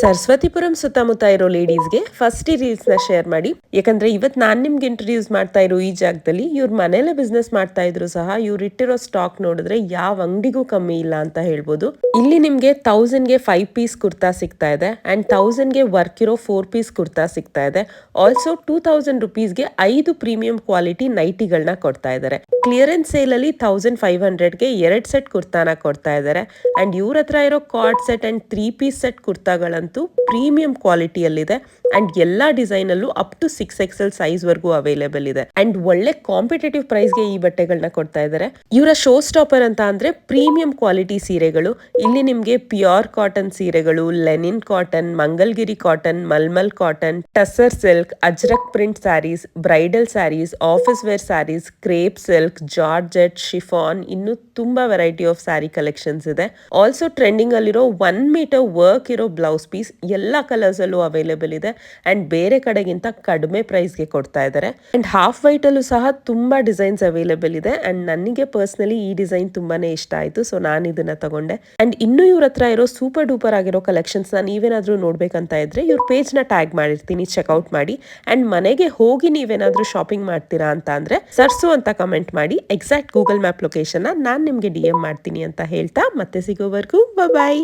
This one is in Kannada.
ಸರಸ್ವತಿಪುರಂ ಸುತ್ತಮುತ್ತ ಇರೋ ಲೇಡೀಸ್ಗೆ ಫಸ್ಟ್ ಈ ರೀಲ್ಸ್ ನ ಶೇರ್ ಮಾಡಿ. ಯಾಕಂದ್ರೆ ಇವತ್ತು ನಾನು ನಿಮ್ಗೆ ಇಂಟ್ರೊಡ್ಯೂಸ್ ಮಾಡ್ತಾ ಇರೋ ಈ ಜಾಗದಲ್ಲಿ ಇವ್ರ ಮನೇಲೆ ಬಿಸ್ನೆಸ್ ಮಾಡ್ತಾ ಇದ್ರು ಸಹ ಇವ್ರು ಇಟ್ಟಿರೋ ಸ್ಟಾಕ್ ನೋಡಿದ್ರೆ ಯಾವ ಅಂಗಡಿಗೂ ಕಮ್ಮಿ ಇಲ್ಲ ಅಂತ ಹೇಳ್ಬೋದು. ಇಲ್ಲಿ ನಿಮ್ಗೆ 1000ಗೆ 5 ಪೀಸ್ ಕುರ್ತಾ ಸಿಗ್ತಾ ಇದೆ ಅಂಡ್ 1000ಗೆ ವರ್ಕ್ ಇರೋ 4 ಪೀಸ್ ಕುರ್ತಾ ಸಿಗ್ತಾ ಇದೆ. ಆಲ್ಸೋ 2000 ರುಪೀಸ್ಗೆ 5 ಪ್ರೀಮಿಯಂ ಕ್ವಾಲಿಟಿ ನೈಟಿಗಳನ್ನ ಕೊಡ್ತಾ ಇದ್ದಾರೆ. ಕ್ಲಿಯರೆನ್ಸ್ ಸೇಲ್ ಅಲ್ಲಿ 1500ಗೆ 2 ಸೆಟ್ ಕುರ್ತಾನ ಕೊಡ್ತಾ ಇದ್ದಾರೆ. ಅಂಡ್ ಇವ್ರ ಹತ್ರ ಇರೋ co-ord set and 3 piece set ಕುರ್ತಾಗಳಂತೂ ಪ್ರೀಮಿಯಂ ಕ್ವಾಲಿಟಿಯಲ್ಲಿದೆ ಅಂಡ್ ಎಲ್ಲಾ ಡಿಸೈನ್ ಅಲ್ಲೂ ಅಪ್ ಟು 6XL ಸೈಜ್ ವರ್ಗೂ ಅವೈಲೇಬಲ್ ಇದೆ ಅಂಡ್ ಒಳ್ಳೆ ಕಾಂಪಿಟೇಟಿವ್ ಪ್ರೈಸ್ಗೆ ಈ ಬಟ್ಟೆಗಳನ್ನ ಕೊಡ್ತಾ ಇದ್ದಾರೆ. ಇವರ ಶೋ ಸ್ಟಾಪರ್ ಅಂತ ಅಂದ್ರೆ ಪ್ರೀಮಿಯಂ ಕ್ವಾಲಿಟಿ ಸೀರೆಗಳು. ಇಲ್ಲಿ ನಿಮ್ಗೆ ಪ್ಯೂರ್ ಕಾಟನ್ ಸೀರೆಗಳು, linen cotton, Mangalagiri cotton, mulmul cotton, tussar silk, ajrakh print sarees, bridal sarees, office wear sarees, crepe silk, georgette, chiffon, ಇನ್ನು ತುಂಬಾ ವೆರೈಟಿ ಆಫ್ ಸ್ಯಾರಿ ಕಲೆಕ್ಷನ್ಸ್ ಇದೆ. ಆಲ್ಸೋ ಟ್ರೆಂಡಿಂಗ್ ಅಲ್ಲಿರೋ 1 ಮೀಟರ್ ವರ್ಕ್ ಇರೋ ಬ್ಲೌಸ್ ಪೀಸ್ ಎಲ್ಲಾ ಕಲರ್ಸ್ ಅಲ್ಲೂ ಅವೈಲೇಬಲ್ ಇದೆ ಅಂಡ್ ಬೇರೆ ಕಡೆಗಿಂತ ಕಡಿಮೆ ಪ್ರೈಸ್ ಗೆ ಕೊಡ್ತಾ ಇದ್ದಾರೆ. ಅಂಡ್ ಹಾಫ್ ವೈಟ್ ಅಲ್ಲೂ ಸಹ ತುಂಬಾ ಡಿಸೈನ್ಸ್ ಅವೈಲೇಬಲ್ ಇದೆ ಅಂಡ್ ನನಗೆ ಪರ್ಸನಲಿ ಈ ಡಿಸೈನ್ ತುಂಬಾನೇ ಇಷ್ಟ ಆಯ್ತು, ಸೊ ನಾನು ಇದನ್ನ ತಗೊಂಡೆ. ಅಂಡ್ ಇನ್ನು ಇವ್ರ ಹತ್ರ ಇರೋ ಸೂಪರ್ ಡೂಪರ್ ಆಗಿರೋ ಕಲೆಕ್ಷನ್ಸ್ ನೀವೇನಾದ್ರೂ ನೋಡ್ಬೇಕಂತ ಇದ್ರೆ ಇವ್ರ ಪೇಜ್ ನ ಟ್ಯಾಗ್ ಮಾಡಿರ್ತೀನಿ, ಚೆಕ್ಔಟ್ ಮಾಡಿ. ಅಂಡ್ ಮನೆಗೆ ಹೋಗಿ ನೀವೇನಾದ್ರೂ ಶಾಪಿಂಗ್ ಮಾಡ್ತೀರಾ ಅಂತ ಅಂದ್ರೆ ಸರ್ಸು ಅಂತ ಕಮೆಂಟ್ ಮಾಡಿ ಎಕ್ಸಾಕ್ಟ್ ಗೂಗಲ್ ಮ್ಯಾಪ್ ಲೊಕೇಶನ್ ನಾನ್ ನಿಮ್ಗೆ DM ಮಾಡ್ತೀನಿ ಅಂತ ಹೇಳ್ತಾ ಮತ್ತೆ ಸಿಗೋವರೆಗೂ ಬಾಯ್.